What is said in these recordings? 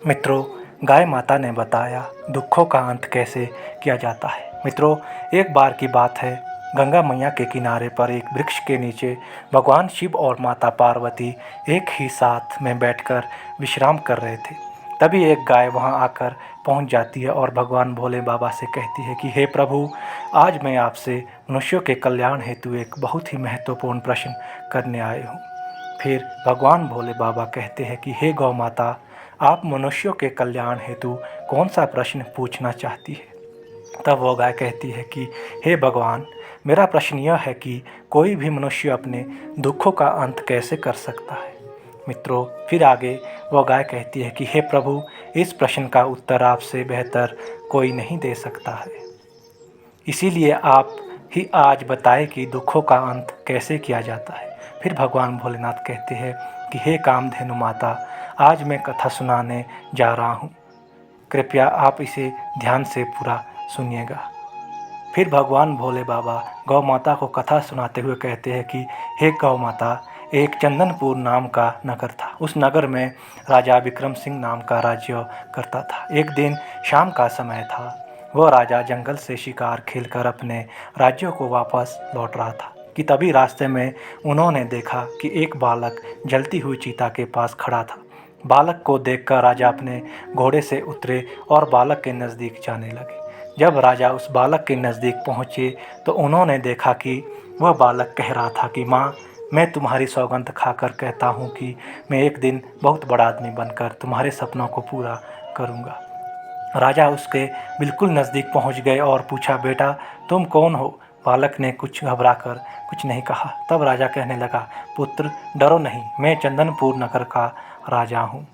मित्रों, गाय माता ने बताया दुखों का अंत कैसे किया जाता है। मित्रों, एक बार की बात है, गंगा मैया के किनारे पर एक वृक्ष के नीचे भगवान शिव और माता पार्वती एक ही साथ में बैठकर विश्राम कर रहे थे। तभी एक गाय वहां आकर पहुंच जाती है और भगवान भोले बाबा से कहती है कि हे प्रभु, आज मैं आपसे मनुष्यों के कल्याण हेतु एक बहुत ही महत्वपूर्ण प्रश्न करने आए हूँ। फिर भगवान भोले बाबा कहते हैं कि हे गौ माता, आप मनुष्यों के कल्याण हेतु कौन सा प्रश्न पूछना चाहती है। तब वो गाय कहती है कि हे भगवान, मेरा प्रश्न यह है कि कोई भी मनुष्य अपने दुखों का अंत कैसे कर सकता है। मित्रों, फिर आगे वो गाय कहती है कि हे प्रभु, इस प्रश्न का उत्तर आपसे बेहतर कोई नहीं दे सकता है, इसीलिए आप ही आज बताए कि दुखों का अंत कैसे किया जाता है। फिर भगवान भोलेनाथ कहते हैं कि हे कामधेनु माता, आज मैं कथा सुनाने जा रहा हूँ, कृपया आप इसे ध्यान से पूरा सुनिएगा। फिर भगवान भोले बाबा गौ माता को कथा सुनाते हुए कहते हैं कि हे गौ माता, एक चंदनपुर नाम का नगर था। उस नगर में राजा विक्रम सिंह नाम का राज्य करता था। एक दिन शाम का समय था। वह राजा जंगल से शिकार खेलकर अपने राज्यों को वापस लौट रहा था कि तभी रास्ते में उन्होंने देखा कि एक बालक जलती हुई चीता के पास खड़ा था। बालक को देखकर राजा अपने घोड़े से उतरे और बालक के नज़दीक जाने लगे। जब राजा उस बालक के नज़दीक पहुँचे तो उन्होंने देखा कि वह बालक कह रहा था कि माँ, मैं तुम्हारी सौगंध खाकर कहता हूँ कि मैं एक दिन बहुत बड़ा आदमी बनकर तुम्हारे सपनों को पूरा करूँगा। राजा उसके बिल्कुल नज़दीक पहुँच गए और पूछा, बेटा तुम कौन हो। बालक ने कुछ घबराकर कुछ नहीं कहा। तब राजा कहने लगा, पुत्र डरो नहीं, मैं चंदनपुर नगर का राजा हूँ।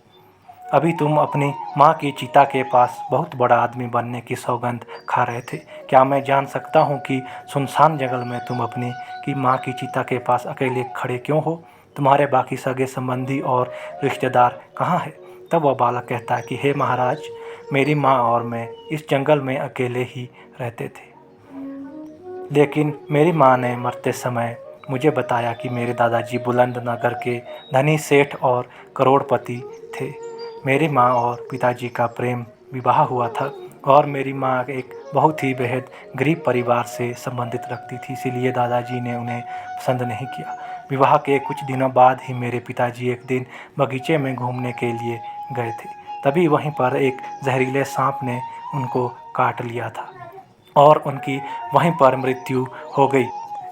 अभी तुम अपनी माँ की चिता के पास बहुत बड़ा आदमी बनने की सौगंध खा रहे थे। क्या मैं जान सकता हूँ कि सुनसान जंगल में तुम अपनी माँ की चिता के पास अकेले खड़े क्यों हो। तुम्हारे बाकी सगे संबंधी और रिश्तेदार कहाँ हैं। तब वह बालक कहता है कि हे महाराज, मेरी माँ और मैं इस जंगल में अकेले ही रहते थे, लेकिन मेरी माँ ने मरते समय मुझे बताया कि मेरे दादाजी बुलंद नगर के धनी सेठ और करोड़पति थे। मेरी माँ और पिताजी का प्रेम विवाह हुआ था और मेरी माँ एक बहुत ही बेहद गरीब परिवार से संबंधित रखती थी, इसीलिए दादाजी ने उन्हें पसंद नहीं किया। विवाह के कुछ दिनों बाद ही मेरे पिताजी एक दिन बगीचे में घूमने के लिए गए थे। तभी वहीं पर एक जहरीले सांप ने उनको काट लिया था और उनकी वहीं पर मृत्यु हो गई।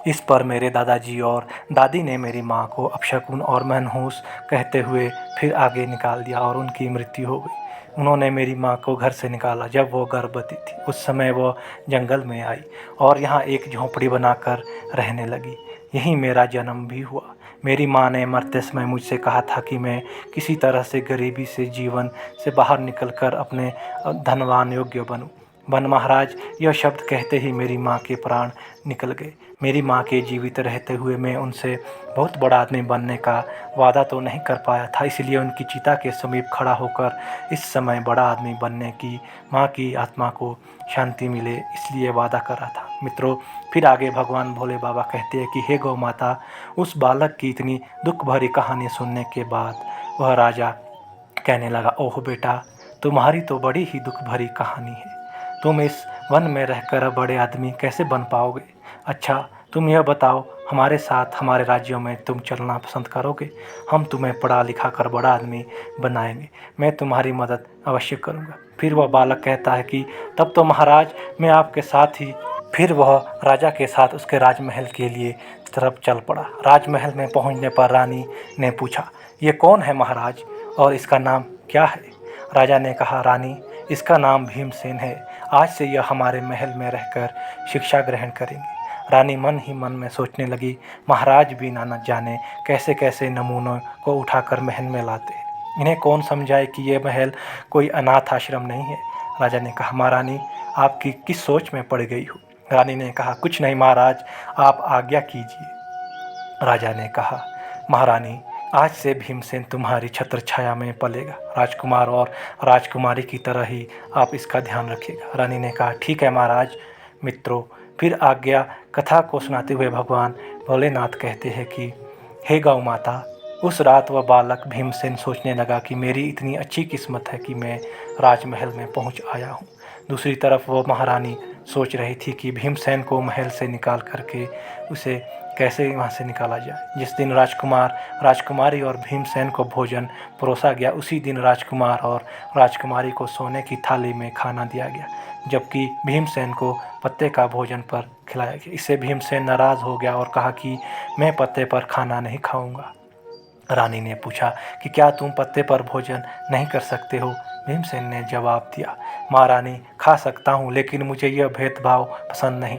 इस पर मेरे दादाजी और दादी ने मेरी माँ को अपशकुन और मनहूस कहते हुए फिर आगे निकाल दिया और उनकी मृत्यु हो गई। उन्होंने मेरी माँ को घर से निकाला जब वो गर्भवती थी। उस समय वो जंगल में आई और यहाँ एक झोंपड़ी बनाकर रहने लगी। यहीं मेरा जन्म भी हुआ। मेरी माँ ने मरते समय मुझसे कहा था कि मैं किसी तरह से गरीबी से जीवन से बाहर निकलकर अपने धनवान योग्य बनूं। वन महाराज, यह शब्द कहते ही मेरी माँ के प्राण निकल गए। मेरी माँ के जीवित रहते हुए मैं उनसे बहुत बड़ा आदमी बनने का वादा तो नहीं कर पाया था, इसलिए उनकी चिता के समीप खड़ा होकर इस समय बड़ा आदमी बनने की माँ की आत्मा को शांति मिले इसलिए वादा कर रहा था। मित्रों, फिर आगे भगवान भोले बाबा कहते हैं कि हे गौ माता, उस बालक की इतनी दुख भरी कहानी सुनने के बाद वह राजा कहने लगा, ओह बेटा, तुम्हारी तो बड़ी ही दुख भरी कहानी है। तुम इस वन में रहकर बड़े आदमी कैसे बन पाओगे। अच्छा, तुम यह बताओ, हमारे साथ हमारे राज्यों में तुम चलना पसंद करोगे। हम तुम्हें पढ़ा लिखा कर बड़ा आदमी बनाएंगे। मैं तुम्हारी मदद अवश्य करूँगा। फिर वह बालक कहता है कि तब तो महाराज मैं आपके साथ ही। फिर वह राजा के साथ उसके राजमहल के लिए तरफ चल पड़ा। राजमहल में पहुंचने पर रानी ने पूछा, ये कौन है महाराज और इसका नाम क्या है। राजा ने कहा, रानी, इसका नाम भीमसेन है। आज से यह हमारे महल में रहकर शिक्षा ग्रहण करेंगे। रानी मन ही मन में सोचने लगी, महाराज भी ना जाने कैसे कैसे नमूनों को उठाकर महल में लाते हैं। इन्हें कौन समझाए कि ये महल कोई अनाथ आश्रम नहीं है। राजा ने कहा, महारानी, आपकी किस सोच में पड़ गई हो। रानी ने कहा, कुछ नहीं महाराज, आप आज्ञा कीजिए। राजा ने कहा, महारानी, आज से भीमसेन तुम्हारी छत्र छाया में पलेगा। राजकुमार और राजकुमारी की तरह ही आप इसका ध्यान रखिएगा। रानी ने कहा, ठीक है महाराज। मित्रों, फिर आज्ञा कथा को सुनाते हुए भगवान भोलेनाथ कहते हैं कि हे गौ माता, उस रात वह बालक भीमसेन सोचने लगा कि मेरी इतनी अच्छी किस्मत है कि मैं राजमहल में पहुंच आया हूं। दूसरी तरफ वह महारानी सोच रही थी कि भीमसेन को महल से निकाल करके उसे कैसे वहां से निकाला जाए। जिस दिन राजकुमार, राजकुमारी और भीमसेन को भोजन परोसा गया, उसी दिन राजकुमार और राजकुमारी को सोने की थाली में खाना दिया गया, जबकि भीमसेन को पत्ते का भोजन पर खिलाया गया। इससे भीमसेन नाराज़ हो गया और कहा कि मैं पत्ते पर खाना नहीं खाऊंगा। रानी ने पूछा कि क्या तुम पत्ते पर भोजन नहीं कर सकते हो? भीमसेन ने जवाब दिया, महारानी, खा सकता हूँ, लेकिन मुझे यह भेदभाव पसंद नहीं,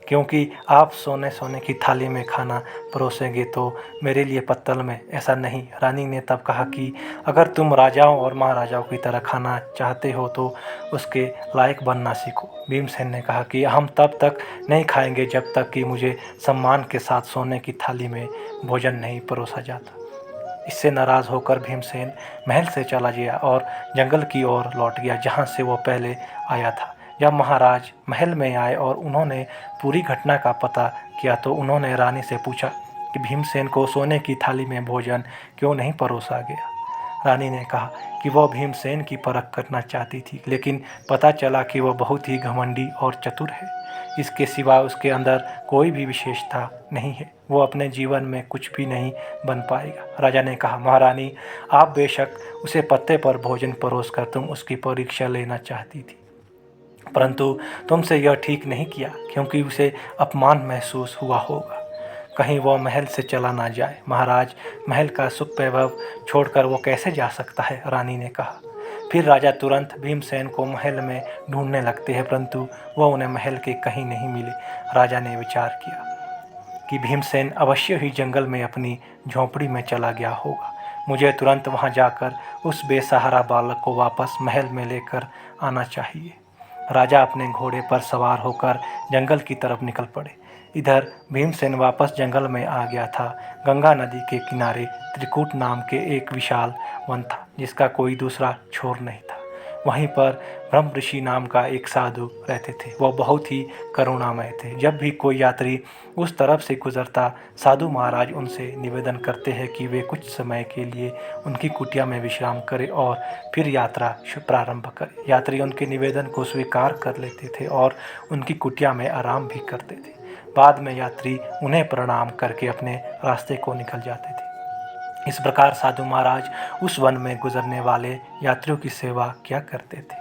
क्योंकि आप सोने की थाली में खाना परोसेंगे तो मेरे लिए पत्तल में, ऐसा नहीं। रानी ने तब कहा कि अगर तुम राजाओं और महाराजाओं की तरह खाना चाहते हो तो उसके लायक बनना सीखो। भीमसेन ने कहा कि हम तब तक नहीं खाएंगे जब तक कि मुझे सम्मान के साथ सोने की थाली में भोजन नहीं परोसा जाता। इससे नाराज़ होकर भीमसेन महल से चला गया और जंगल की ओर लौट गया, जहाँ से वो पहले आया था। जब महाराज महल में आए और उन्होंने पूरी घटना का पता किया तो उन्होंने रानी से पूछा कि भीमसेन को सोने की थाली में भोजन क्यों नहीं परोसा गया। रानी ने कहा कि वह भीमसेन की परख करना चाहती थी, लेकिन पता चला कि वह बहुत ही घमंडी और चतुर है। इसके सिवा उसके अंदर कोई भी विशेषता नहीं है। वो अपने जीवन में कुछ भी नहीं बन पाएगा। राजा ने कहा, महारानी, आप बेशक उसे पत्ते पर भोजन परोस कर तुम उसकी परीक्षा लेना चाहती थी, परंतु तुमसे यह ठीक नहीं किया, क्योंकि उसे अपमान महसूस हुआ होगा। कहीं वह महल से चला ना जाए। महाराज, महल का सुख वैभव छोड़कर वो कैसे जा सकता है? रानी ने कहा। फिर राजा तुरंत भीमसेन को महल में ढूंढने लगते हैं, परंतु वह उन्हें महल के कहीं नहीं मिले। राजा ने विचार किया कि भीमसेन अवश्य ही जंगल में अपनी झोंपड़ी में चला गया होगा। मुझे तुरंत वहां जाकर उस बेसहारा बालक को वापस महल में लेकर आना चाहिए। राजा अपने घोड़े पर सवार होकर जंगल की तरफ निकल पड़े। इधर भीमसेन वापस जंगल में आ गया था। गंगा नदी के किनारे त्रिकूट नाम के एक विशाल वन था, जिसका कोई दूसरा छोर नहीं था। वहीं पर ब्रह्म ऋषि नाम का एक साधु रहते थे। वह बहुत ही करुणामय थे। जब भी कोई यात्री उस तरफ से गुजरता, साधु महाराज उनसे निवेदन करते हैं कि वे कुछ समय के लिए उनकी कुटिया में विश्राम करें और फिर यात्रा प्रारंभ करें। यात्री उनके निवेदन को स्वीकार कर लेते थे और उनकी कुटिया में आराम भी करते थे। बाद में यात्री उन्हें प्रणाम करके अपने रास्ते को निकल जाते थे। इस प्रकार साधु महाराज उस वन में गुजरने वाले यात्रियों की सेवा किया करते थे।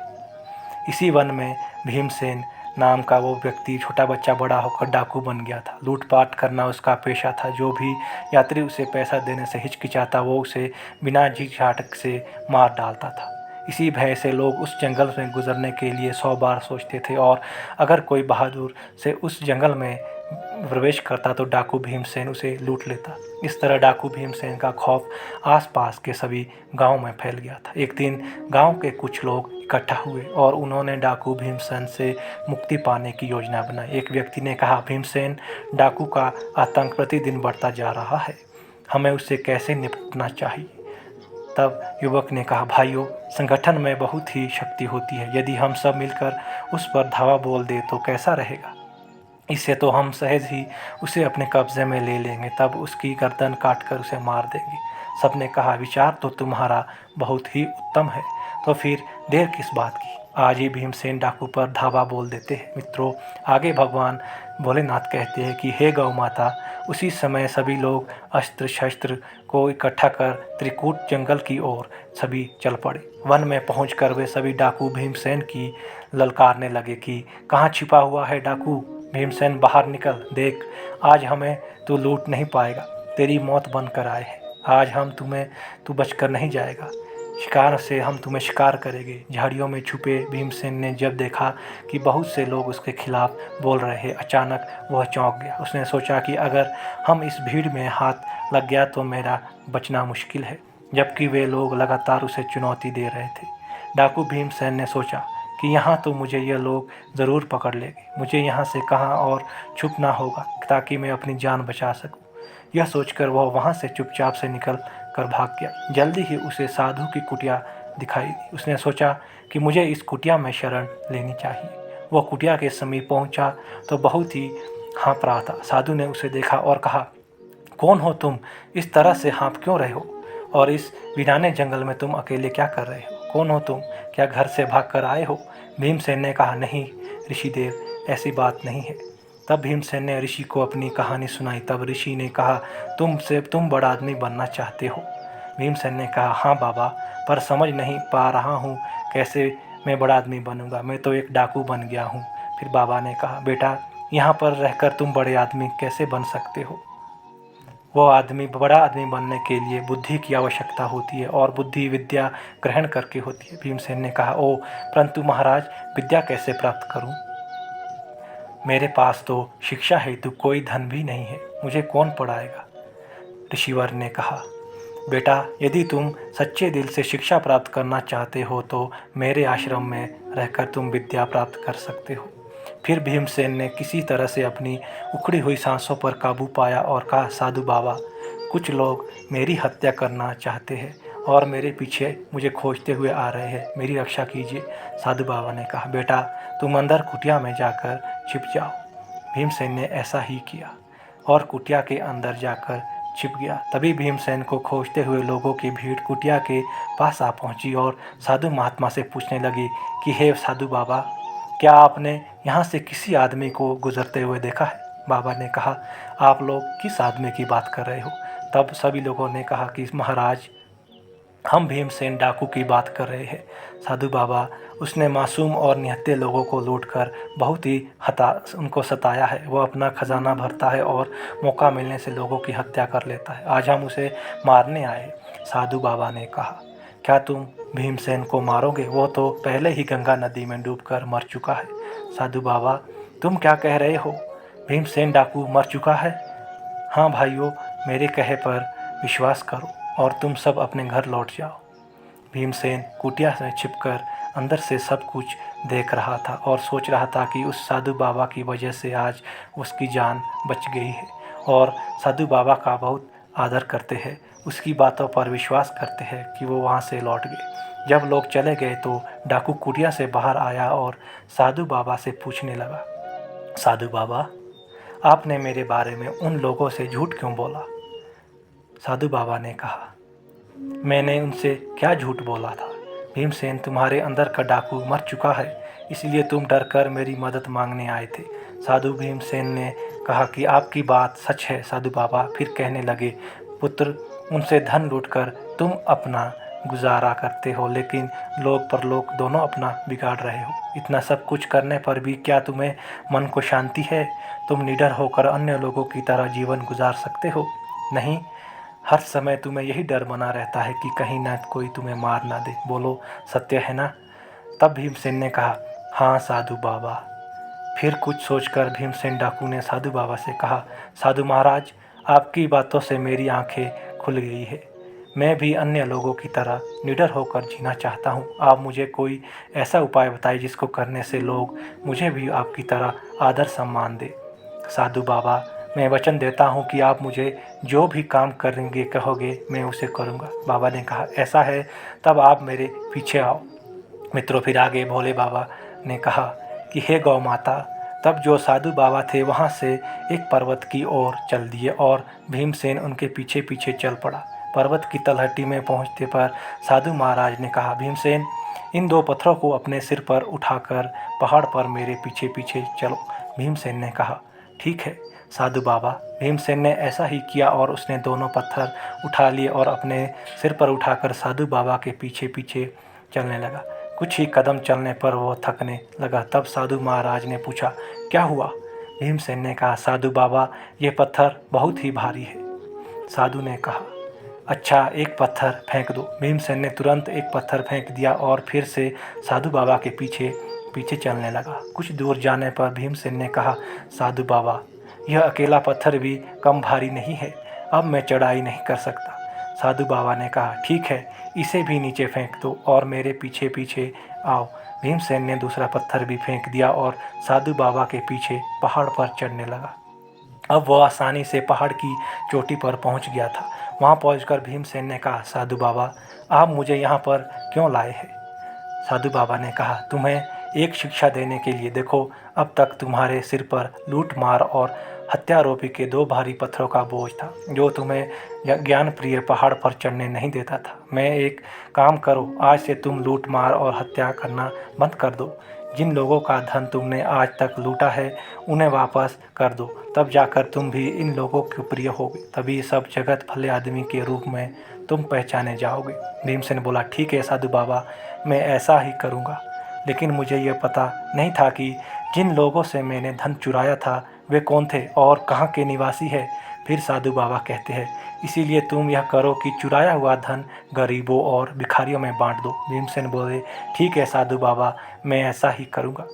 इसी वन में भीमसेन नाम का वो व्यक्ति, छोटा बच्चा, बड़ा होकर डाकू बन गया था। लूटपाट करना उसका पेशा था। जो भी यात्री उसे पैसा देने से हिचकिचाता, वो उसे बिना झिझक से मार डालता था। इसी भय से लोग उस जंगल में गुजरने के लिए 100 बार सोचते थे, और अगर कोई बहादुर से उस जंगल में प्रवेश करता तो डाकू भीमसेन उसे लूट लेता। इस तरह डाकू भीमसेन का खौफ आसपास के सभी गांव में फैल गया था। एक दिन गांव के कुछ लोग इकट्ठा हुए और उन्होंने डाकू भीमसेन से मुक्ति पाने की योजना बनाई। एक व्यक्ति ने कहा, भीमसेन, डाकू का आतंक प्रतिदिन बढ़ता जा रहा है, हमें उससे कैसे निपटना चाहिए? तब युवक ने कहा, भाइयों, संगठन में बहुत ही शक्ति होती है। यदि हम सब मिलकर उस पर धावा बोल दें तो कैसा रहेगा? इससे तो हम सहज ही उसे अपने कब्जे में ले लेंगे, तब उसकी गर्दन काटकर उसे मार देंगे। सबने कहा, विचार तो तुम्हारा बहुत ही उत्तम है, तो फिर देर किस बात की? आज ही भीमसेन डाकू पर धावा बोल देते हैं। मित्रों, आगे भगवान भोलेनाथ कहते हैं कि हे गौ माता। उसी समय सभी लोग अस्त्र शस्त्र को इकट्ठा कर त्रिकूट जंगल की ओर सभी चल पड़े। वन में पहुंचकर वे सभी डाकू भीमसेन की ललकारने लगे कि कहाँ छिपा हुआ है डाकू? भीमसेन, बाहर निकल, देख, आज हमें तू लूट नहीं पाएगा। तेरी मौत बनकर आए हैं। आज हम तू बचकर नहीं जाएगा। शिकार से हम तुम्हें शिकार करेंगे। झाड़ियों में छुपे भीमसेन ने जब देखा कि बहुत से लोग उसके खिलाफ बोल रहे हैं, अचानक वह चौंक गया। उसने सोचा कि अगर हम इस भीड़ में हाथ लग गया तो मेरा बचना मुश्किल है, जबकि वे लोग लगातार उसे चुनौती दे रहे थे। डाकू भीमसेन ने सोचा कि यहाँ तो मुझे ये लोग ज़रूर पकड़ लेंगे। मुझे यहाँ से कहाँ और छुपना होगा ताकि मैं अपनी जान बचा सकूँ। यह सोचकर वह वहाँ से चुपचाप से निकल कर भाग गया। जल्दी ही उसे साधु की कुटिया दिखाई दी। उसने सोचा कि मुझे इस कुटिया में शरण लेनी चाहिए। वह कुटिया के समीप पहुँचा तो बहुत ही हाँफ रहा था। साधु ने उसे देखा और कहा, कौन हो तुम? इस तरह से हाँफ क्यों रहे हो? और इस वीराने जंगल में तुम अकेले क्या कर रहे हो? कौन हो तुम? क्या घर से भाग कर आए हो? भीमसेन ने कहा, नहीं ऋषिदेव, ऐसी बात नहीं है। तब भीमसेन ने ऋषि को अपनी कहानी सुनाई। तब ऋषि ने कहा, तुम बड़ा आदमी बनना चाहते हो? भीमसेन ने कहा, हाँ बाबा, पर समझ नहीं पा रहा हूँ कैसे मैं बड़ा आदमी बनूंगा, मैं तो एक डाकू बन गया हूँ। फिर बाबा ने कहा, बेटा, यहाँ पर रहकर तुम बड़े आदमी कैसे बन सकते हो? बड़ा आदमी बनने के लिए बुद्धि की आवश्यकता होती है और बुद्धि विद्या ग्रहण करके होती है। भीमसेन ने कहा, ओ परंतु महाराज, विद्या कैसे प्राप्त करूं? मेरे पास तो शिक्षा हेतु कोई धन भी नहीं है, मुझे कौन पढ़ाएगा? ऋषिवर ने कहा, बेटा, यदि तुम सच्चे दिल से शिक्षा प्राप्त करना चाहते हो तो मेरे आश्रम में रहकर तुम विद्या प्राप्त कर सकते हो। फिर भीमसेन ने किसी तरह से अपनी उखड़ी हुई सांसों पर काबू पाया और कहा, साधु बाबा, कुछ लोग मेरी हत्या करना चाहते हैं और मेरे पीछे मुझे खोजते हुए आ रहे हैं, मेरी रक्षा कीजिए। साधु बाबा ने कहा, बेटा, तुम अंदर कुटिया में जाकर छिप जाओ। भीमसेन ने ऐसा ही किया और कुटिया के अंदर जाकर छिप गया। तभी भीमसेन को खोजते हुए लोगों की भीड़ कुटिया के पास आ पहुंची और साधु महात्मा से पूछने लगी कि हे साधु बाबा, क्या आपने यहाँ से किसी आदमी को गुजरते हुए देखा है? बाबा ने कहा, आप लोग किस आदमी की बात कर रहे हो? तब सभी लोगों ने कहा कि महाराज, हम भीमसेन डाकू की बात कर रहे हैं। साधु बाबा, उसने मासूम और निहत्थे लोगों को लूटकर बहुत ही उनको सताया है। वह अपना खजाना भरता है और मौका मिलने से लोगों की हत्या कर लेता है। आज हम उसे मारने आए। साधु बाबा ने कहा, क्या तुम भीमसेन को मारोगे? वो तो पहले ही गंगा नदी में डूबकर मर चुका है। साधु बाबा, तुम क्या कह रहे हो? भीमसेन डाकू मर चुका है? हाँ भाइयों, मेरे कहे पर विश्वास करो और तुम सब अपने घर लौट जाओ। भीमसेन कुटिया में छिपकर अंदर से सब कुछ देख रहा था और सोच रहा था कि उस साधु बाबा की वजह से आज उसकी जान बच गई है और साधु बाबा का बहुत आदर करते हैं, उसकी बातों पर विश्वास करते हैं कि वो वहाँ से लौट गए। जब लोग चले गए तो डाकू कुटिया से बाहर आया और साधु बाबा से पूछने लगा, साधु बाबा, आपने मेरे बारे में उन लोगों से झूठ क्यों बोला? साधु बाबा ने कहा, मैंने उनसे क्या झूठ बोला था? भीमसेन, तुम्हारे अंदर का डाकू मर चुका है, इसलिए तुम डर कर मेरी मदद मांगने आए थे। साधु भीमसेन ने कहा कि आपकी बात सच है साधु बाबा। फिर कहने लगे, पुत्र, उनसे धन लूटकर तुम अपना गुजारा करते हो, लेकिन लोक परलोक दोनों अपना बिगाड़ रहे हो। इतना सब कुछ करने पर भी क्या तुम्हें मन को शांति है? तुम निडर होकर अन्य लोगों की तरह जीवन गुजार सकते हो? नहीं, हर समय तुम्हें यही डर बना रहता है कि कहीं ना कोई तुम्हें मार ना दे। बोलो, सत्य है ना? तब भीमसेन ने कहा, हाँ साधु बाबा। फिर कुछ सोचकर भीमसेन डाकू ने साधु बाबा से कहा, साधु महाराज, आपकी बातों से मेरी आंखें खुल गई है। मैं भी अन्य लोगों की तरह निडर होकर जीना चाहता हूँ। आप मुझे कोई ऐसा उपाय बताइए जिसको करने से लोग मुझे भी आपकी तरह आदर सम्मान दे। साधु बाबा, मैं वचन देता हूँ कि आप मुझे जो भी काम करेंगे कहोगे मैं उसे करूँगा। बाबा ने कहा, ऐसा है, तब आप मेरे पीछे आओ। मित्रों, फिर आगे भोले बाबा ने कहा कि हे गौ माता। तब जो साधु बाबा थे वहाँ से एक पर्वत की ओर चल दिए और भीमसेन उनके पीछे पीछे चल पड़ा। पर्वत की तलहटी में पहुँचते पर साधु महाराज ने कहा, भीमसेन, इन 2 पत्थरों को अपने सिर पर उठाकर पहाड़ पर मेरे पीछे पीछे चलो। भीमसेन ने कहा, ठीक है साधु बाबा। भीमसेन ने ऐसा ही किया और उसने दोनों पत्थर उठा लिए और अपने सिर पर उठाकर साधु बाबा के पीछे पीछे चलने लगा। कुछ ही कदम चलने पर वो थकने लगा। तब साधु महाराज ने पूछा, क्या हुआ? भीमसेन ने कहा, साधु बाबा, ये पत्थर बहुत ही भारी है। साधु ने कहा, अच्छा, एक पत्थर फेंक दो। भीमसेन ने तुरंत एक पत्थर फेंक दिया और फिर से साधु बाबा के पीछे पीछे चलने लगा। कुछ दूर जाने पर भीमसेन ने कहा, साधु बाबा, यह अकेला पत्थर भी कम भारी नहीं है, अब मैं चढ़ाई नहीं कर सकता। साधु बाबा ने कहा, ठीक है, इसे भी नीचे फेंक दो और मेरे पीछे पीछे आओ। भीमसेन ने दूसरा पत्थर भी फेंक दिया और साधु बाबा के पीछे पहाड़ पर चढ़ने लगा। अब वह आसानी से पहाड़ की चोटी पर पहुंच गया था। वहां पहुंचकर भीमसेन ने कहा, साधु बाबा, आप मुझे यहाँ पर क्यों लाए हैं? साधु बाबा ने कहा, तुम्हें एक शिक्षा देने के लिए। देखो, अब तक तुम्हारे सिर पर लूट मार और हत्यारोपी के 2 भारी पत्थरों का बोझ था जो तुम्हें ज्ञान प्रिय पहाड़ पर चढ़ने नहीं देता था। मैं एक काम करो, आज से तुम लूट मार और हत्या करना बंद कर दो। जिन लोगों का धन तुमने आज तक लूटा है उन्हें वापस कर दो, तब जाकर तुम भी इन लोगों के प्रिय होगे। तभी सब जगत भले आदमी के रूप में तुम पहचाने जाओगे। भीमसेन बोला, ठीक है साधु बाबा, मैं ऐसा ही करूँगा। लेकिन मुझे यह पता नहीं था कि जिन लोगों से मैंने धन चुराया था वे कौन थे और कहाँ के निवासी है। फिर साधु बाबा कहते हैं, इसीलिए तुम यह करो कि चुराया हुआ धन गरीबों और भिखारियों में बांट दो। भीमसेन बोले, ठीक है साधु बाबा, मैं ऐसा ही करूँगा।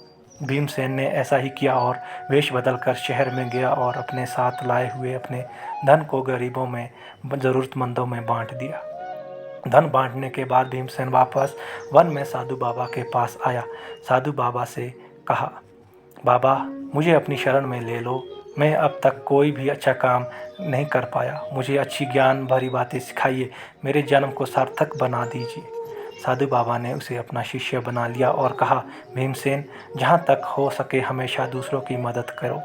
भीमसेन ने ऐसा ही किया और वेश बदलकर शहर में गया और अपने साथ लाए हुए अपने धन को गरीबों में, ज़रूरतमंदों में बांट दिया। धन बांटने के बाद भीमसेन वापस वन में साधु बाबा के पास आया। साधु बाबा से कहा, बाबा मुझे अपनी शरण में ले लो, मैं अब तक कोई भी अच्छा काम नहीं कर पाया, मुझे अच्छी ज्ञान भरी बातें सिखाइए, मेरे जन्म को सार्थक बना दीजिए। साधु बाबा ने उसे अपना शिष्य बना लिया और कहा, भीमसेन जहाँ तक हो सके हमेशा दूसरों की मदद करो,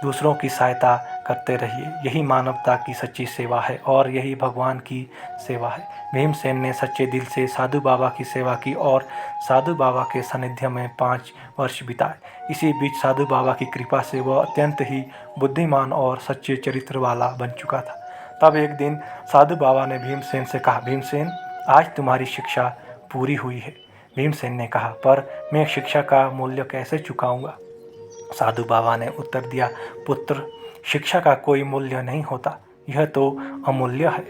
दूसरों की सहायता करते रहिए, यही मानवता की सच्ची सेवा है और यही भगवान की सेवा है। भीमसेन ने सच्चे दिल से साधु बाबा की सेवा की और साधु बाबा के सानिध्य में 5 वर्ष बिताए। इसी बीच साधु बाबा की कृपा से वह अत्यंत ही बुद्धिमान और सच्चे चरित्र वाला बन चुका था। तब एक दिन साधु बाबा ने भीमसेन से कहा, भीमसेन आज तुम्हारी शिक्षा पूरी हुई है। भीमसेन ने कहा, पर मैं शिक्षा का मूल्य कैसे चुकाऊंगा। साधु बाबा ने उत्तर दिया, पुत्र शिक्षा का कोई मूल्य नहीं होता, यह तो अमूल्य है।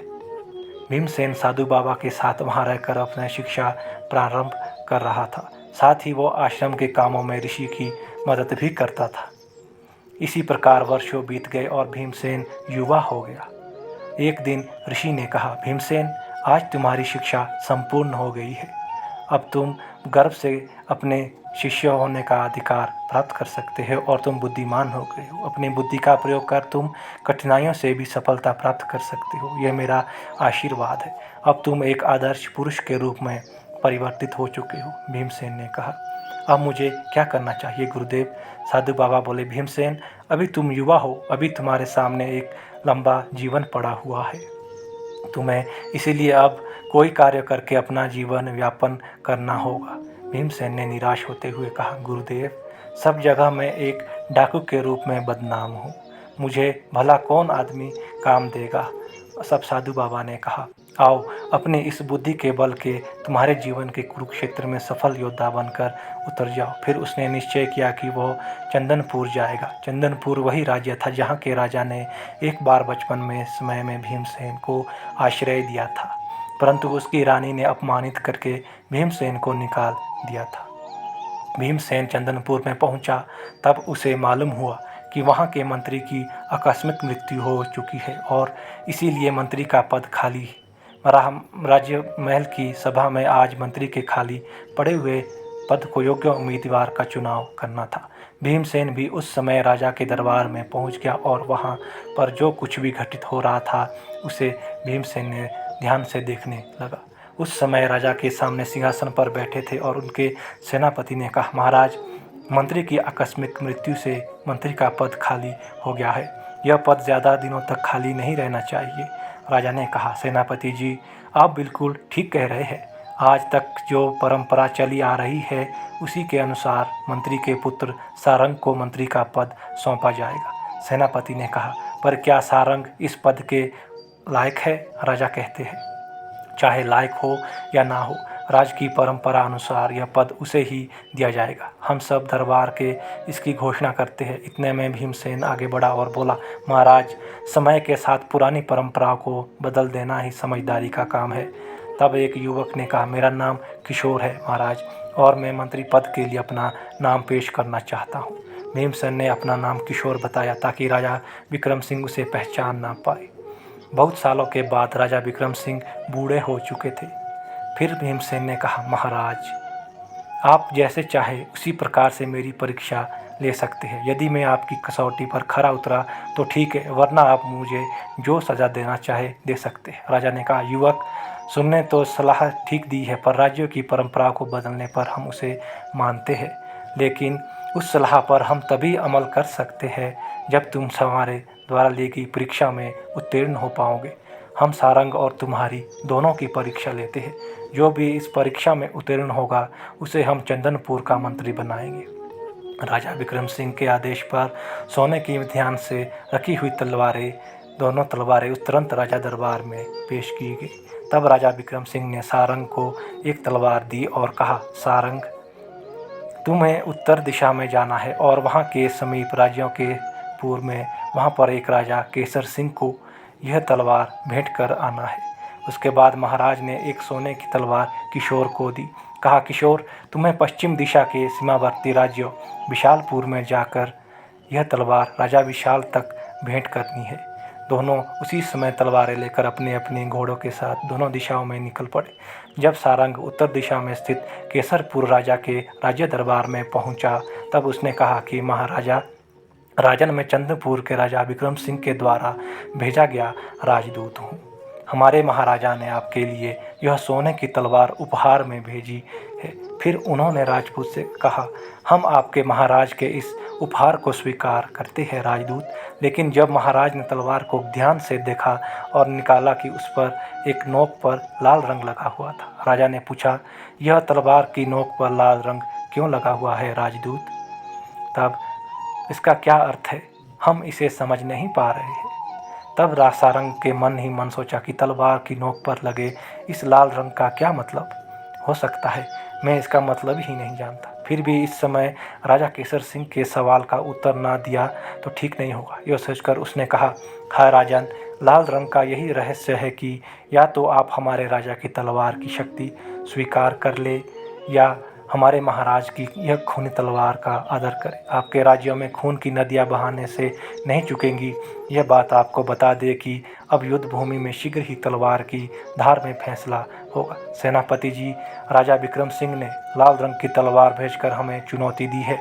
भीमसेन साधु बाबा के साथ वहाँ रहकर अपनी शिक्षा प्रारंभ कर रहा था। साथ ही वो आश्रम के कामों में ऋषि की मदद भी करता था। इसी प्रकार वर्षों बीत गए और भीमसेन युवा हो गया। एक दिन ऋषि ने कहा, भीमसेन आज तुम्हारी शिक्षा संपूर्ण हो गई है, अब तुम गर्व से अपने शिष्य होने का अधिकार प्राप्त कर सकते हो और तुम बुद्धिमान हो गए हो। अपनी बुद्धि का प्रयोग कर तुम कठिनाइयों से भी सफलता प्राप्त कर सकते हो, यह मेरा आशीर्वाद है। अब तुम एक आदर्श पुरुष के रूप में परिवर्तित हो चुके हो। भीमसेन ने कहा, अब मुझे क्या करना चाहिए गुरुदेव। साधु बाबा बोले, भीमसेन अभी तुम युवा हो, अभी तुम्हारे सामने एक लंबा जीवन पड़ा हुआ है, तुम्हें इसीलिए अब कोई कार्य करके अपना जीवन व्यापन करना होगा। भीमसेन ने निराश होते हुए कहा, गुरुदेव सब जगह मैं एक डाकू के रूप में बदनाम हूँ, मुझे भला कौन आदमी काम देगा। सब साधु बाबा ने कहा, आओ अपनी इस बुद्धि के बल के तुम्हारे जीवन के कुरुक्षेत्र में सफल योद्धा बनकर उतर जाओ। फिर उसने निश्चय किया कि वह चंदनपुर जाएगा। चंदनपुर वही राज्य था जहाँ के राजा ने एक बार बचपन में समय में भीमसेन को आश्रय दिया था, परंतु उसकी रानी ने अपमानित करके भीमसेन को निकाल दिया था। भीमसेन चंदनपुर में पहुंचा तब उसे मालूम हुआ कि वहां के मंत्री की आकस्मिक मृत्यु हो चुकी है और इसीलिए मंत्री का पद खाली। राज्य महल की सभा में आज मंत्री के खाली पड़े हुए पद को योग्य उम्मीदवार का चुनाव करना था। भीमसेन भी उस समय राजा के दरबार में पहुंच गया और वहां पर जो कुछ भी घटित हो रहा था उसे भीमसेन ने ध्यान से देखने लगा। उस समय राजा के सामने सिंहासन पर बैठे थे और उनके सेनापति ने कहा, महाराज मंत्री की आकस्मिक मृत्यु से मंत्री का पद खाली हो गया है, यह पद ज़्यादा दिनों तक खाली नहीं रहना चाहिए। राजा ने कहा, सेनापति जी आप बिल्कुल ठीक कह रहे हैं, आज तक जो परंपरा चली आ रही है उसी के अनुसार मंत्री के पुत्र सारंग को मंत्री का पद सौंपा जाएगा। सेनापति ने कहा, पर क्या सारंग इस पद के लायक है। राजा कहते हैं, चाहे लायक हो या ना हो, राज की परंपरा अनुसार यह पद उसे ही दिया जाएगा। हम सब दरबार के इसकी घोषणा करते हैं। इतने में भीमसेन आगे बढ़ा और बोला, महाराज समय के साथ पुरानी परंपराओं को बदल देना ही समझदारी का काम है। तब एक युवक ने कहा, मेरा नाम किशोर है महाराज और मैं मंत्री पद के लिए अपना नाम पेश करना चाहता हूँ। भीमसेन ने अपना नाम किशोर बताया ताकि राजा विक्रम सिंह उसे पहचान ना पाए। बहुत सालों के बाद राजा विक्रम सिंह बूढ़े हो चुके थे। फिर भीमसेन ने कहा, महाराज आप जैसे चाहे उसी प्रकार से मेरी परीक्षा ले सकते हैं। यदि मैं आपकी कसौटी पर खरा उतरा तो ठीक है, वरना आप मुझे जो सज़ा देना चाहे दे सकते हैं। राजा ने कहा, युवक सुनने तो सलाह ठीक दी है, पर राज्यों की परंपरा को बदलने पर हम उसे मानते हैं, लेकिन उस सलाह पर हम तभी अमल कर सकते हैं जब तुम हमारे द्वारा ली गई परीक्षा में उत्तीर्ण हो पाओगे। हम सारंग और तुम्हारी दोनों की परीक्षा लेते हैं। जो भी इस परीक्षा में उत्तीर्ण होगा उसे हम चंदनपुर का मंत्री बनाएंगे। राजा विक्रम सिंह के आदेश पर सोने की ध्यान से रखी हुई दोनों तलवारें तुरंत राजा दरबार में पेश की गई। तब राजा विक्रम सिंह ने सारंग को एक तलवार दी और कहा, सारंग, तुम्हें उत्तर दिशा में जाना है और वहाँ के समीप राज्यों के पूर्व में वहाँ पर एक राजा केसर सिंह को यह तलवार भेंट कर आना है। उसके बाद महाराज ने एक सोने की तलवार किशोर को दी। कहा, किशोर, तुम्हें पश्चिम दिशा के सीमावर्ती राज्यों विशालपुर में जाकर यह तलवार राजा विशाल तक भेंट करनी है। दोनों उसी समय तलवारें लेकर अपने अपने घोड़ों के साथ दोनों दिशाओं में निकल पड़े। जब सारंग उत्तर दिशा में स्थित केसरपुर राजा के राज्य दरबार में पहुंचा, तब उसने कहा कि राजन, मैं चंद्रपुर के राजा विक्रम सिंह के द्वारा भेजा गया राजदूत हूँ। हमारे महाराजा ने आपके लिए यह सोने की तलवार उपहार में भेजी है। फिर उन्होंने राजपूत से कहा, हम आपके महाराज के इस उपहार को स्वीकार करते हैं राजदूत। लेकिन जब महाराज ने तलवार को ध्यान से देखा और निकाला कि उस पर एक नोक पर लाल रंग लगा हुआ था। राजा ने पूछा, यह तलवार की नोक पर लाल रंग क्यों लगा हुआ है राजदूत? तब इसका क्या अर्थ है? हम इसे समझ नहीं पा रहे हैं। तब सारंग के मन ही मन सोचा कि तलवार की नोक पर लगे इस लाल रंग का क्या मतलब हो सकता है? मैं इसका मतलब ही नहीं जानता। फिर भी इस समय राजा केसर सिंह के सवाल का उत्तर ना दिया तो ठीक नहीं होगा। यह सोचकर उसने कहा, हाय राजन, लाल रंग का यही रहस्य है कि या तो आप हमारे राजा की तलवार की शक्ति स्वीकार कर ले या हमारे महाराज की यह खूनी तलवार का आदर करें। आपके राज्यों में खून की नदियां बहाने से नहीं चुकेंगी। यह बात आपको बता दे कि अब युद्ध भूमि में शीघ्र ही तलवार की धार में फैसला होगा। सेनापति जी, राजा विक्रम सिंह ने लाल रंग की तलवार भेजकर हमें चुनौती दी है।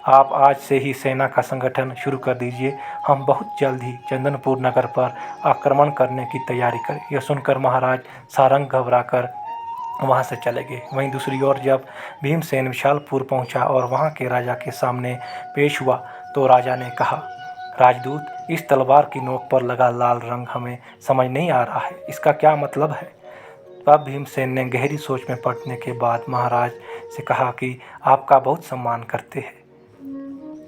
आप आज से ही सेना का संगठन शुरू कर दीजिए। हम बहुत जल्द ही चंदनपुर नगर पर आक्रमण करने की तैयारी करें। यह सुनकर महाराज सारंग घबराकर वहाँ से चले गए। वहीं दूसरी ओर जब भीमसेन विशालपुर पहुँचा और वहाँ के राजा के सामने पेश हुआ तो राजा ने कहा, राजदूत, इस तलवार की नोक पर लगा लाल रंग हमें समझ नहीं आ रहा है। इसका क्या मतलब है? तब भीमसेन ने गहरी सोच में पड़ने के बाद महाराज से कहा कि आपका बहुत सम्मान करते हैं।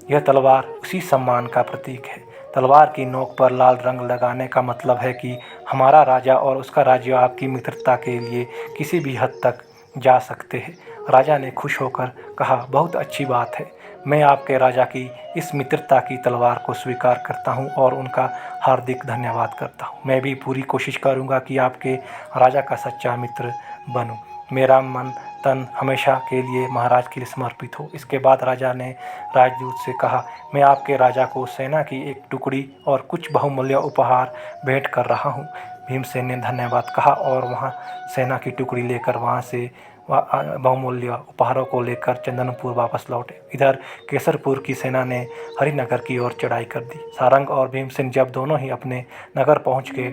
यह तलवार उसी सम्मान का प्रतीक है। तलवार की नोक पर लाल रंग लगाने का मतलब है कि हमारा राजा और उसका राज्य आपकी मित्रता के लिए किसी भी हद तक जा सकते हैं। राजा ने खुश होकर कहा, बहुत अच्छी बात है। मैं आपके राजा की इस मित्रता की तलवार को स्वीकार करता हूं और उनका हार्दिक धन्यवाद करता हूं। मैं भी पूरी कोशिश करूंगा कि आपके राजा का सच्चा मित्र बनूं। मेरा मन तन हमेशा के लिए महाराज के लिए समर्पित हो। इसके बाद राजा ने राजदूत से कहा, मैं आपके राजा को सेना की एक टुकड़ी और कुछ बहुमूल्य उपहार भेंट कर रहा हूँ। भीमसेन ने धन्यवाद कहा और वहाँ सेना की टुकड़ी लेकर वहाँ से बहुमूल्य उपहारों को लेकर चंदनपुर वापस लौटे। इधर केसरपुर की सेना ने हरिनगर की ओर चढ़ाई कर दी। सारंग और भीमसेन जब दोनों ही अपने नगर पहुँच गए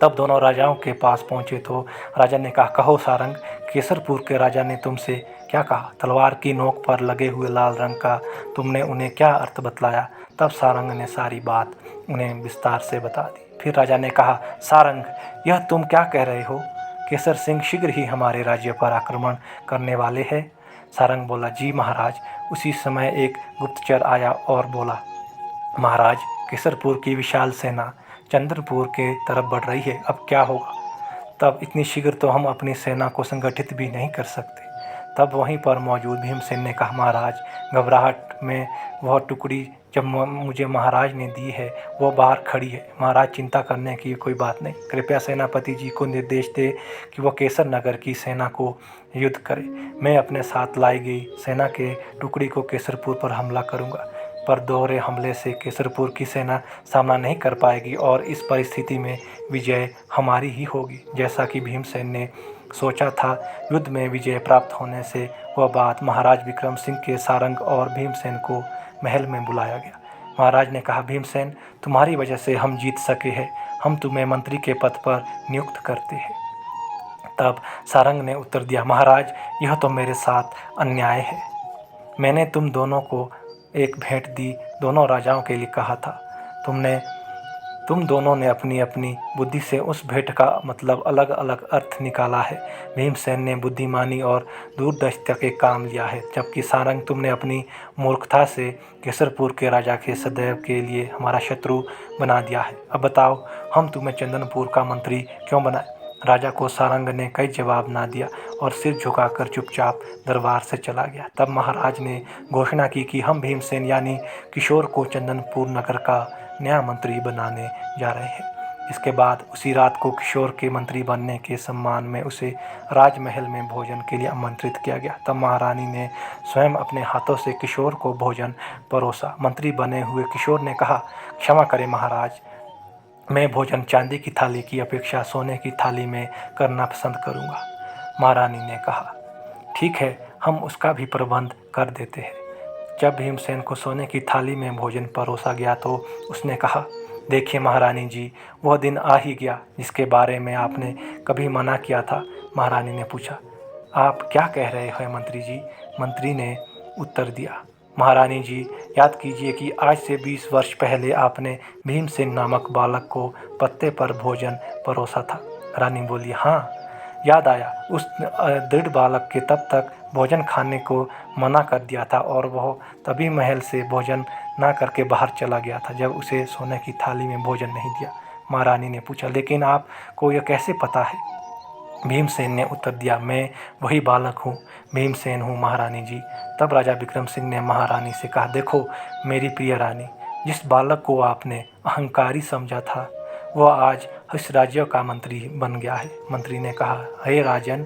तब दोनों राजाओं के पास पहुँचे तो राजा ने कहा, कहो सारंग, केसरपुर के राजा ने तुमसे क्या कहा? तलवार की नोक पर लगे हुए लाल रंग का तुमने उन्हें क्या अर्थ बतलाया? तब सारंग ने सारी बात उन्हें विस्तार से बता दी। फिर राजा ने कहा, सारंग, यह तुम क्या कह रहे हो? केसर सिंह शीघ्र ही हमारे राज्य पर आक्रमण करने वाले हैं। सारंग बोला, जी महाराज। उसी समय एक गुप्तचर आया और बोला, महाराज, केसरपुर की विशाल सेना चंद्रपुर के तरफ बढ़ रही है। अब क्या होगा? तब इतनी शीघ्र तो हम अपनी सेना को संगठित भी नहीं कर सकते। तब वहीं पर मौजूद भीमसेन ने कहा, महाराज, घबराहट में वह टुकड़ी जब मुझे महाराज ने दी है वो बाहर खड़ी है। महाराज, चिंता करने की कोई बात नहीं। कृपया सेनापति जी को निर्देश दे कि वो केसर नगर की सेना को युद्ध करे। मैं अपने साथ लाई गई सेना के टुकड़ी को केसरपुर पर हमला करूंगा, पर दोहरे हमले से केसरपुर की सेना सामना नहीं कर पाएगी और इस परिस्थिति में विजय हमारी ही होगी। जैसा कि भीमसेन ने सोचा था, युद्ध में विजय प्राप्त होने से वह बात महाराज विक्रम सिंह के सारंग और भीमसेन को महल में बुलाया गया। महाराज ने कहा, भीमसेन, तुम्हारी वजह से हम जीत सके हैं। हम तुम्हें मंत्री के पद पर नियुक्त करते हैं। तब सारंग ने उत्तर दिया, महाराज, यह तो मेरे साथ अन्याय है। मैंने तुम दोनों को एक भेंट दी दोनों राजाओं के लिए कहा था। तुम दोनों ने अपनी अपनी बुद्धि से उस भेंट का मतलब अलग अलग अर्थ निकाला है। भीमसेन ने बुद्धिमानी और दूरदर्शिता के काम लिया है, जबकि सारंग तुमने अपनी मूर्खता से केसरपुर के राजा के सदैव के लिए हमारा शत्रु बना दिया है। अब बताओ, हम तुम्हें चंदनपुर का मंत्री क्यों बनाए? राजा को सारंग ने कई जवाब ना दिया और सिर झुकाकर चुपचाप दरबार से चला गया। तब महाराज ने घोषणा की कि हम भीमसेन यानी किशोर को चंदनपुर नगर का नया मंत्री बनाने जा रहे हैं। इसके बाद उसी रात को किशोर के मंत्री बनने के सम्मान में उसे राजमहल में भोजन के लिए आमंत्रित किया गया। तब महारानी ने स्वयं अपने हाथों से किशोर को भोजन परोसा। मंत्री बने हुए किशोर ने कहा, क्षमा करें महाराज, मैं भोजन चांदी की थाली की अपेक्षा सोने की थाली में करना पसंद करूंगा। महारानी ने कहा, ठीक है, हम उसका भी प्रबंध कर देते हैं। जब भीमसेन को सोने की थाली में भोजन परोसा गया तो उसने कहा, देखिए महारानी जी, वह दिन आ ही गया जिसके बारे में आपने कभी मना किया था। महारानी ने पूछा, आप क्या कह रहे हैं मंत्री जी? मंत्री ने उत्तर दिया, महारानी जी, याद कीजिए कि आज से 20 वर्ष पहले आपने भीमसेन नामक बालक को पत्ते पर भोजन परोसा था। रानी बोली, हाँ, याद आया। उस दृढ़ बालक के तब तक भोजन खाने को मना कर दिया था और वह तभी महल से भोजन ना करके बाहर चला गया था जब उसे सोने की थाली में भोजन नहीं दिया। महारानी ने पूछा, लेकिन आपको यह कैसे पता है? भीमसेन ने उत्तर दिया, मैं वही बालक हूँ, भीमसेन हूँ महारानी जी। तब राजा विक्रम सिंह ने महारानी से कहा, देखो मेरी प्रिय रानी, जिस बालक को आपने अहंकारी समझा था वह आज इस राज्य का मंत्री बन गया है। मंत्री ने कहा, हे राजन,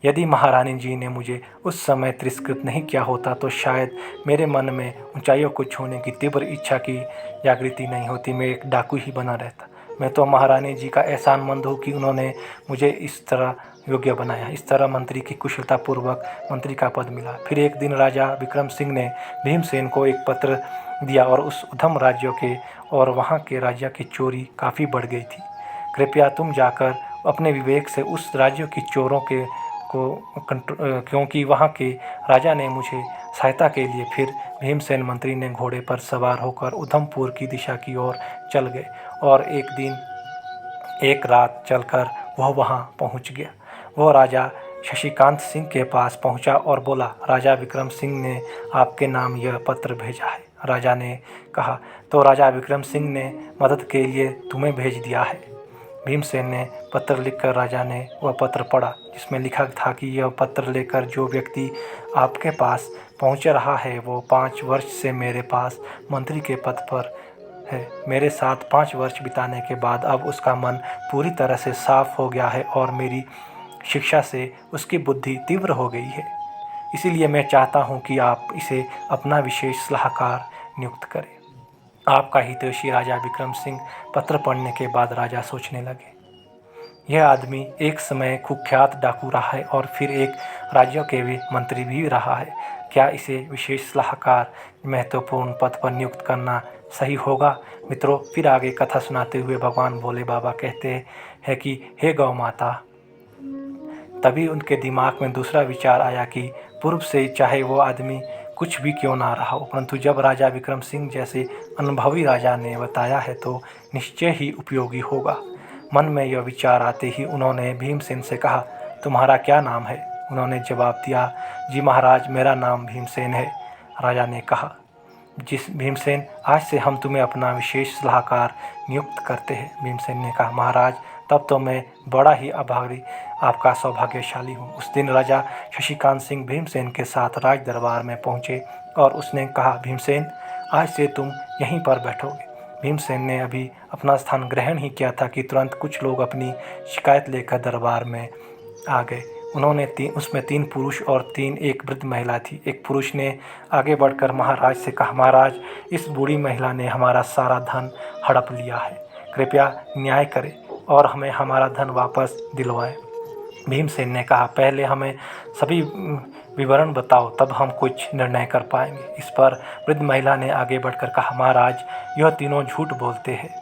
यदि महारानी जी ने मुझे उस समय तिरस्कृत नहीं किया होता तो शायद मेरे मन में ऊंचाइयों को छूने की तीव्र इच्छा की जागृति नहीं होती, मैं एक डाकू ही बना रहता। मैं तो महारानी जी का एहसानमंद हूँ कि उन्होंने मुझे इस तरह योग्य बनाया। इस तरह मंत्री की कुशलतापूर्वक मंत्री का पद मिला। फिर एक दिन राजा विक्रम सिंह ने भीमसेन को एक पत्र दिया और उस उधम राज्यों के और वहाँ के राजा की चोरी काफ़ी बढ़ गई थी। कृपया तुम जाकर अपने विवेक से उस राज्यों की चोरों के क्योंकि वहाँ के राजा ने मुझे सहायता के लिए। फिर भीमसेन मंत्री ने घोड़े पर सवार होकर उधमपुर की दिशा की ओर चल गए और एक रात चलकर वह वहाँ पहुँच गया। वह राजा शशिकांत सिंह के पास पहुँचा और बोला, राजा विक्रम सिंह ने आपके नाम यह पत्र भेजा है। राजा ने कहा, तो राजा विक्रम सिंह ने मदद के लिए तुम्हें भेज दिया है? भीमसेन ने पत्र लिखकर राजा ने वह पत्र पढ़ा, जिसमें लिखा था कि यह पत्र लेकर जो व्यक्ति आपके पास पहुंच रहा है वो 5 वर्ष से मेरे पास मंत्री के पद पर है। मेरे साथ 5 वर्ष बिताने के बाद अब उसका मन पूरी तरह से साफ हो गया है और मेरी शिक्षा से उसकी बुद्धि तीव्र हो गई है। इसीलिए मैं चाहता हूं कि आप इसे अपना विशेष सलाहकार नियुक्त करें। आपका हितैषी राजा विक्रम सिंह। पत्र पढ़ने के बाद राजा सोचने लगे, यह आदमी एक समय कुख्यात डाकू रहा है और फिर एक राज्यों के भी मंत्री भी रहा है। क्या इसे विशेष सलाहकार महत्वपूर्ण पद पर नियुक्त करना सही होगा? मित्रों, फिर आगे कथा सुनाते हुए भगवान भोले बाबा कहते हैं कि हे गौ माता। तभी उनके दिमाग में दूसरा विचार आया कि पूर्व से चाहे वो आदमी कुछ भी क्यों ना रहा हो, परंतु जब राजा विक्रम सिंह जैसे अनुभवी राजा ने बताया है तो निश्चय ही उपयोगी होगा। मन में यह विचार आते ही उन्होंने भीमसेन से कहा, तुम्हारा क्या नाम है? उन्होंने जवाब दिया, जी महाराज, मेरा नाम भीमसेन है। राजा ने कहा, जिस भीमसेन, आज से हम तुम्हें अपना विशेष सलाहकार नियुक्त करते हैं। भीमसेन ने कहा, महाराज, तब तो मैं बड़ा ही आभारी, आपका सौभाग्यशाली हूँ। उस दिन राजा शशिकांत सिंह भीमसेन के साथ राज दरबार में पहुँचे और उसने कहा, भीमसेन, आज से तुम यहीं पर बैठोगे। भीमसेन ने अभी अपना स्थान ग्रहण ही किया था कि तुरंत कुछ लोग अपनी शिकायत लेकर दरबार में आ गए। उसमें 3 पुरुष और एक वृद्ध महिला थी। एक पुरुष ने आगे बढ़कर महाराज से कहा, महाराज, इस बूढ़ी महिला ने हमारा सारा धन हड़प लिया है, कृपया न्याय करें और हमें हमारा धन वापस दिलवाएं। भीमसेन ने कहा, पहले हमें सभी विवरण बताओ, तब हम कुछ निर्णय कर पाएंगे। इस पर वृद्ध महिला ने आगे बढ़कर कहा, महाराज, यह तीनों झूठ बोलते हैं,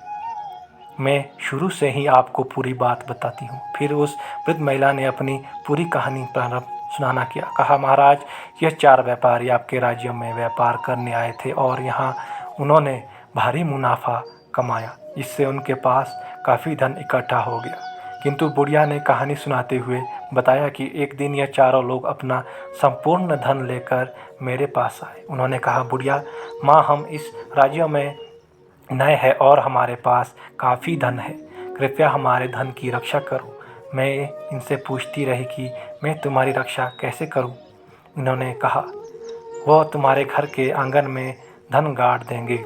मैं शुरू से ही आपको पूरी बात बताती हूँ। फिर उस वृद्ध महिला ने अपनी पूरी कहानी प्रारंभ सुनाना किया। कहा, महाराज, यह 4 व्यापारी आपके राज्य में व्यापार करने आए थे और यहाँ उन्होंने भारी मुनाफा कमाया, जिससे उनके पास काफ़ी धन इकट्ठा हो गया। किंतु बुढ़िया ने कहानी सुनाते हुए बताया कि एक दिन यह चारों लोग अपना संपूर्ण धन लेकर मेरे पास आए। उन्होंने कहा, बुढ़िया माँ, हम इस राज्य में नए हैं और हमारे पास काफ़ी धन है, कृपया हमारे धन की रक्षा करो। मैं इनसे पूछती रही कि मैं तुम्हारी रक्षा कैसे करूं। इन्होंने कहा, वह तुम्हारे घर के आंगन में धन गाड़ देंगे।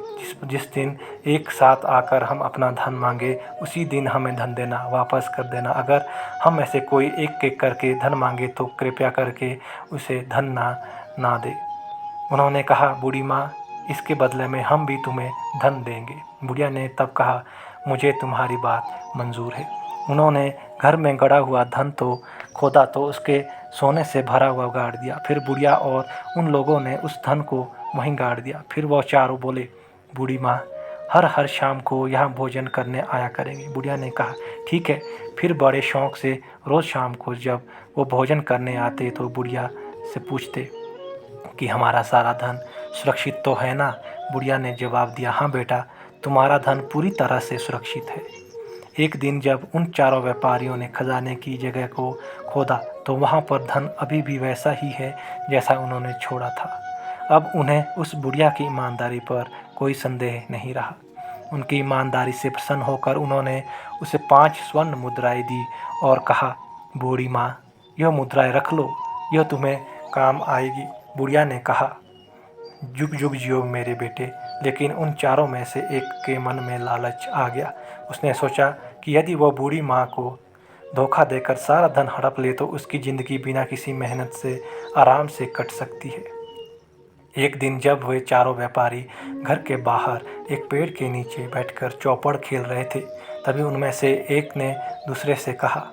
जिस दिन एक साथ आकर हम अपना धन मांगे, उसी दिन हमें धन देना, वापस कर देना। अगर हम ऐसे कोई एक एक करके धन मांगे तो कृपया करके उसे धन ना दे। उन्होंने कहा, बूढ़ी माँ, इसके बदले में हम भी तुम्हें धन देंगे। बुढ़िया ने तब कहा, मुझे तुम्हारी बात मंजूर है। उन्होंने घर में गड़ा हुआ धन तो खोदा तो उसके सोने से भरा हुआ गाड़ दिया। फिर बुढ़िया और उन लोगों ने उस धन को वहीं गाड़ दिया। फिर वह चारों बोले, बूढ़ी माँ, हर शाम को यहाँ भोजन करने आया करेंगे। बुढ़िया ने कहा, ठीक है। फिर बड़े शौक़ से रोज़ शाम को जब वो भोजन करने आते तो बुढ़िया से पूछते कि हमारा सारा धन सुरक्षित तो है ना। बुढ़िया ने जवाब दिया, हाँ बेटा, तुम्हारा धन पूरी तरह से सुरक्षित है। एक दिन जब उन चारों व्यापारियों ने खजाने की जगह को खोदा तो वहाँ पर धन अभी भी वैसा ही है जैसा उन्होंने छोड़ा था। अब उन्हें उस बुढ़िया की ईमानदारी पर कोई संदेह नहीं रहा। उनकी ईमानदारी से प्रसन्न होकर उन्होंने उसे 5 स्वर्ण मुद्राएं दी और कहा, बूढ़ी माँ, यह मुद्राएं रख लो, यह तुम्हें काम आएगी। बुढ़िया ने कहा, जुग जुग जियो मेरे बेटे। लेकिन उन चारों में से एक के मन में लालच आ गया। उसने सोचा कि यदि वह बूढ़ी माँ को धोखा देकर सारा धन हड़प ले तो उसकी ज़िंदगी बिना किसी मेहनत से आराम से कट सकती है। एक दिन जब वे चारों व्यापारी घर के बाहर एक पेड़ के नीचे बैठकर चौपड़ खेल रहे थे, तभी उनमें से एक ने दूसरे से कहा,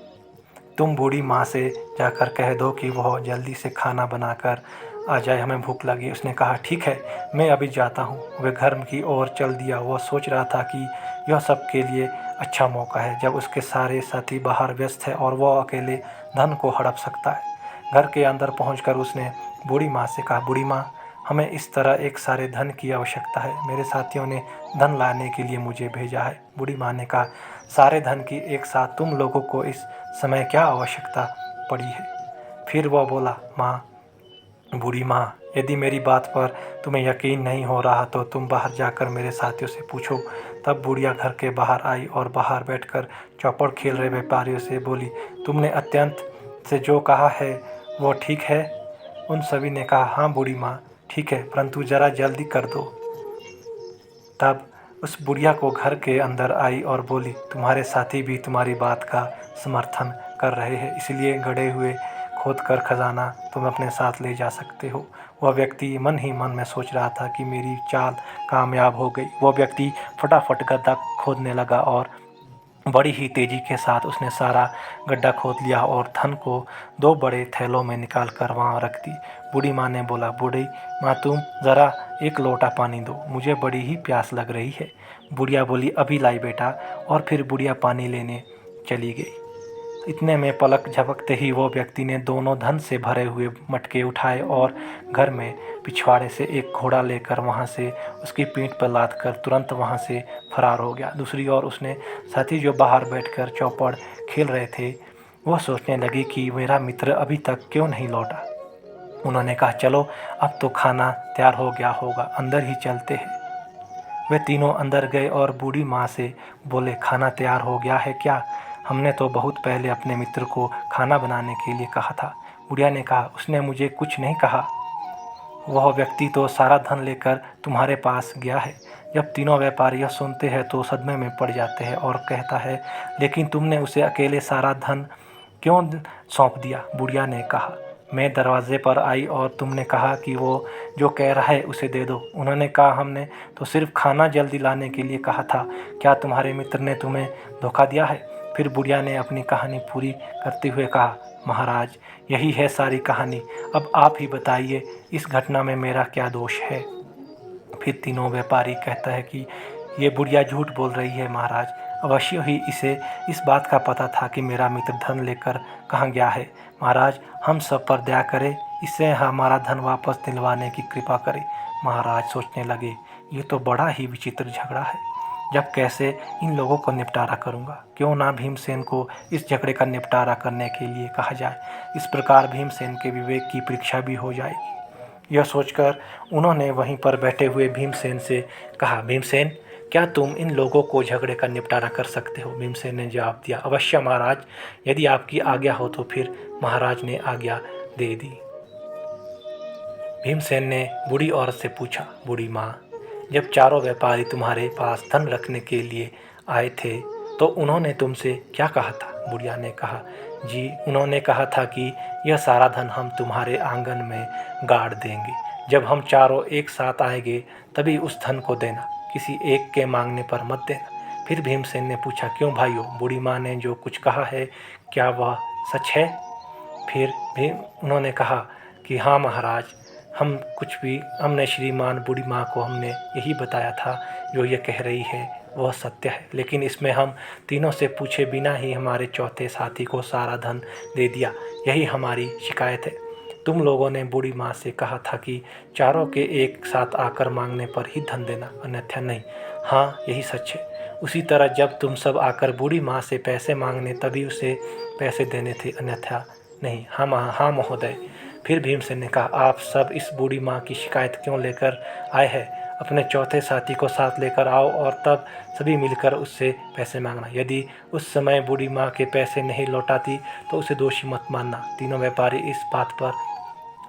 तुम बूढ़ी माँ से जाकर कह दो कि वह जल्दी से खाना बनाकर आ जाए, हमें भूख लगी। उसने कहा, ठीक है, मैं अभी जाता हूँ। वह घर की ओर चल दिया। वह सोच रहा था कि यह सबके लिए अच्छा मौका है जब उसके सारे साथी बाहर व्यस्त है और वह अकेले धन को हड़प सकता है। घर के अंदर पहुंचकर उसने बूढ़ी माँ से कहा, बूढ़ी माँ, हमें इस तरह एक सारे धन की आवश्यकता है। मेरे साथियों ने धन लाने के लिए मुझे भेजा है। बूढ़ी माँ ने कहा, सारे धन की एक साथ तुम लोगों को इस समय क्या आवश्यकता पड़ी है। फिर वह बोला, बूढ़ी माँ, यदि मेरी बात पर तुम्हें यकीन नहीं हो रहा तो तुम बाहर जाकर मेरे साथियों से पूछो। तब बुढ़िया घर के बाहर आई और बाहर बैठकर चौपड़ खेल रहे व्यापारियों से बोली, तुमने अत्यंत से जो कहा है वो ठीक है। उन सभी ने कहा, हाँ बूढ़ी माँ, ठीक है, परंतु ज़रा जल्दी कर दो। तब उस बुढ़िया को घर के अंदर आई और बोली, तुम्हारे साथी भी तुम्हारी बात का समर्थन कर रहे हैं, इसलिए गड़े हुए खोद कर खजाना तुम अपने साथ ले जा सकते हो। वह व्यक्ति मन ही मन में सोच रहा था कि मेरी चाल कामयाब हो गई। वह व्यक्ति फटाफट गड्ढा खोदने लगा और बड़ी ही तेज़ी के साथ उसने सारा गड्ढा खोद लिया और धन को 2 बड़े थैलों में निकाल कर वहाँ रख दी। बूढ़ी माँ ने बोला, बूढ़ी माँ, तुम ज़रा एक लोटा पानी दो, मुझे बड़ी ही प्यास लग रही है। बुढ़िया बोली, अभी लाई बेटा। और फिर बुढ़िया पानी लेने चली गई। इतने में पलक झपकते ही वो व्यक्ति ने दोनों धन से भरे हुए मटके उठाए और घर में पिछवाड़े से एक घोड़ा लेकर वहाँ से उसकी पीठ पर लाद कर तुरंत वहाँ से फरार हो गया। दूसरी ओर उसने साथी जो बाहर बैठकर चौपड़ खेल रहे थे, वो सोचने लगे कि मेरा मित्र अभी तक क्यों नहीं लौटा। उन्होंने कहा, चलो अब तो खाना तैयार हो गया होगा, अंदर ही चलते हैं। वे तीनों अंदर गए और बूढ़ी माँ से बोले, खाना तैयार हो गया है क्या? हमने तो बहुत पहले अपने मित्र को खाना बनाने के लिए कहा था। बुढ़िया ने कहा, उसने मुझे कुछ नहीं कहा। वह व्यक्ति तो सारा धन लेकर तुम्हारे पास गया है। जब तीनों व्यापारी यह सुनते हैं तो सदमे में पड़ जाते हैं और कहता है, लेकिन तुमने उसे अकेले सारा धन क्यों सौंप दिया? बुढ़िया ने कहा, मैं दरवाजे पर आई और तुमने कहा कि वो जो कह रहा है उसे दे दो। उन्होंने कहा, हमने तो सिर्फ खाना जल्दी लाने के लिए कहा था, क्या तुम्हारे मित्र ने तुम्हें धोखा दिया है? फिर बुढ़िया ने अपनी कहानी पूरी करते हुए कहा, महाराज, यही है सारी कहानी। अब आप ही बताइए, इस घटना में मेरा क्या दोष है? फिर तीनों व्यापारी कहता है कि ये बुढ़िया झूठ बोल रही है महाराज, अवश्य ही इसे इस बात का पता था कि मेरा मित्र धन लेकर कहाँ गया है। महाराज हम सब पर दया करें, इससे हमारा धन वापस दिलवाने की कृपा करें। महाराज सोचने लगे, ये तो बड़ा ही विचित्र झगड़ा है, जब कैसे इन लोगों को निपटारा करूंगा। क्यों ना भीमसेन को इस झगड़े का निपटारा करने के लिए कहा जाए। इस प्रकार भीमसेन के विवेक की परीक्षा भी हो जाएगी। यह सोचकर उन्होंने वहीं पर बैठे हुए भीमसेन से कहा, भीमसेन क्या तुम इन लोगों को झगड़े का निपटारा कर सकते हो। भीमसेन ने जवाब दिया, अवश्य महाराज, यदि आपकी आज्ञा हो तो। फिर महाराज ने आज्ञा दे दी। भीमसेन ने बूढ़ी औरत से पूछा, बूढ़ी माँ, जब चारों व्यापारी तुम्हारे पास धन रखने के लिए आए थे तो उन्होंने तुमसे क्या कहा था। बुढ़िया ने कहा, जी उन्होंने कहा था कि यह सारा धन हम तुम्हारे आंगन में गाड़ देंगे। जब हम चारों एक साथ आएंगे तभी उस धन को देना, किसी एक के मांगने पर मत देना। फिर भीमसेन ने पूछा, क्यों भाइयों, बूढ़ी माँ ने जो कुछ कहा है क्या वह सच है। फिर भी उन्होंने कहा कि हाँ महाराज, हमने श्रीमान बूढ़ी माँ को हमने यही बताया था, जो ये कह रही है वह सत्य है। लेकिन इसमें हम तीनों से पूछे बिना ही हमारे चौथे साथी को सारा धन दे दिया, यही हमारी शिकायत है। तुम लोगों ने बूढ़ी माँ से कहा था कि चारों के एक साथ आकर मांगने पर ही धन देना, अन्यथा नहीं। हाँ यही सच है। उसी तरह जब तुम सब आकर बूढ़ी माँ से पैसे मांगने तभी उसे पैसे देने थे, अन्यथा नहीं। हाँ महोदय। फिर भीमसेन ने कहा, आप सब इस बूढ़ी माँ की शिकायत क्यों लेकर आए हैं। अपने चौथे साथी को साथ लेकर आओ और तब सभी मिलकर उससे पैसे मांगना। यदि उस समय बूढ़ी माँ के पैसे नहीं लौटाती तो उसे दोषी मत मानना। तीनों व्यापारी इस बात पर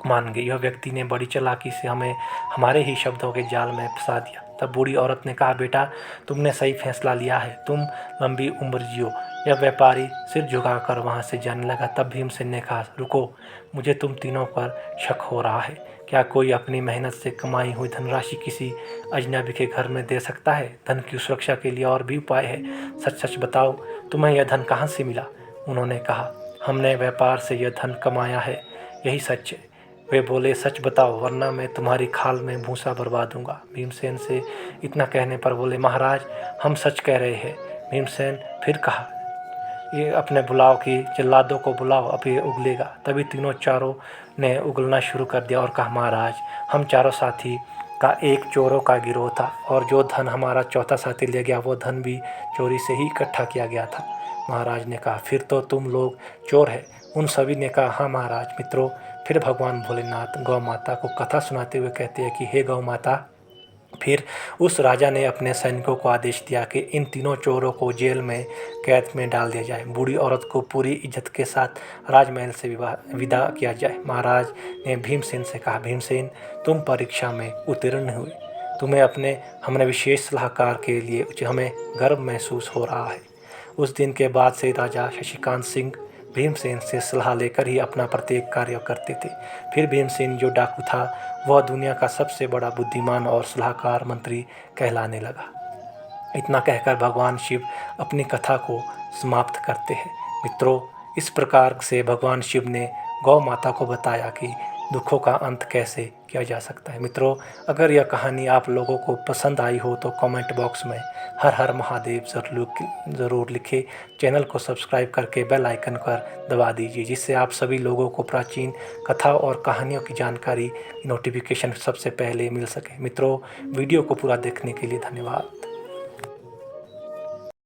मान गए। यह व्यक्ति ने बड़ी चालाकी से हमें हमारे ही शब्दों के जाल में फंसा दिया। तब बूढ़ी औरत ने कहा, बेटा तुमने सही फैसला लिया है, तुम लंबी उम्र जियो। यह व्यापारी सिर झुकाकर वहाँ से जाने लगा। तब भीमसेन ने कहा, रुको, मुझे तुम तीनों पर शक हो रहा है। क्या कोई अपनी मेहनत से कमाई हुई धनराशि किसी अजनबी के घर में दे सकता है। धन की सुरक्षा के लिए और भी उपाय है। सच सच बताओ, तुम्हें यह धन कहाँ से मिला। उन्होंने कहा, हमने व्यापार से यह धन कमाया है, यही सच है। वे बोले, सच बताओ वरना मैं तुम्हारी खाल में भूसा भरवा दूंगा। भीमसेन से इतना कहने पर बोले, महाराज हम सच कह रहे हैं। भीमसेन फिर कहा, ये अपने बुलाओ कि जल्लादों को बुलाओ, अब ये उगलेगा। तभी तीनों चारों ने उगलना शुरू कर दिया और कहा, महाराज हम चारों साथी का एक चोरों का गिरोह था और जो धन हमारा चौथा साथी ले गया वो धन भी चोरी से ही इकट्ठा किया गया था। महाराज ने कहा, फिर तो तुम लोग चोर है। उन सभी ने कहा, हाँ महाराज। मित्रों, फिर भगवान भोलेनाथ गौ माता को कथा सुनाते हुए कहते हैं कि हे गौ माता। फिर उस राजा ने अपने सैनिकों को आदेश दिया कि इन तीनों चोरों को जेल में कैद में डाल दिया जाए। बूढ़ी औरत को पूरी इज्जत के साथ राजमहल से विदा किया जाए। महाराज ने भीमसेन से कहा, भीमसेन तुम परीक्षा में उत्तीर्ण हुए, तुम्हें हमने विशेष सलाहकार के लिए हमें गर्व महसूस हो रहा है। उस दिन के बाद से राजा शशिकांत सिंह भीमसेन से सलाह लेकर ही अपना प्रत्येक कार्य करते थे। फिर भीमसेन जो डाकू था वह दुनिया का सबसे बड़ा बुद्धिमान और सलाहकार मंत्री कहलाने लगा। इतना कहकर भगवान शिव अपनी कथा को समाप्त करते हैं। मित्रों, इस प्रकार से भगवान शिव ने गौ माता को बताया कि दुखों का अंत कैसे किया जा सकता है। मित्रों, अगर यह कहानी आप लोगों को पसंद आई हो तो कमेंट बॉक्स में हर हर महादेव ज़रूर लिखें। चैनल को सब्सक्राइब करके बेल आइकन पर दबा दीजिए, जिससे आप सभी लोगों को प्राचीन कथाओं और कहानियों की जानकारी नोटिफिकेशन सबसे पहले मिल सके। मित्रों, वीडियो को पूरा देखने के लिए धन्यवाद।